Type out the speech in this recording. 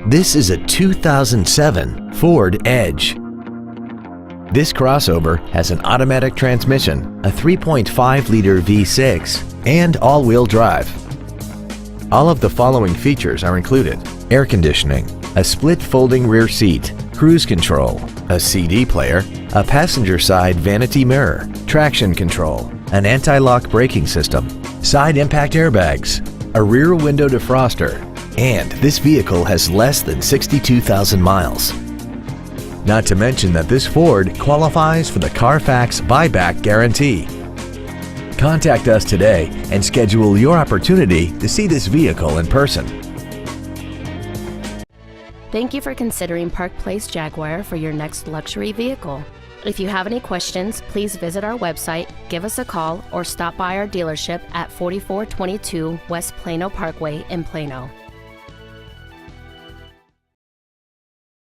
This is a 2007 Ford Edge. This crossover has an automatic transmission, a 3.5-liter V6, and all-wheel drive. All of the following features are included: air conditioning, a split folding rear seat, cruise control, a CD player, a passenger side vanity mirror, traction control, an anti-lock braking system, side impact airbags, a rear window defroster, and this vehicle has less than 62,000 miles. Not to mention that this Ford qualifies for the Carfax buyback guarantee. Contact us today and schedule your opportunity to see this vehicle in person. Thank you for considering Park Place Jaguar for your next luxury vehicle. If you have any questions, please visit our website, give us a call, or stop by our dealership at 4422 West Plano Parkway in Plano.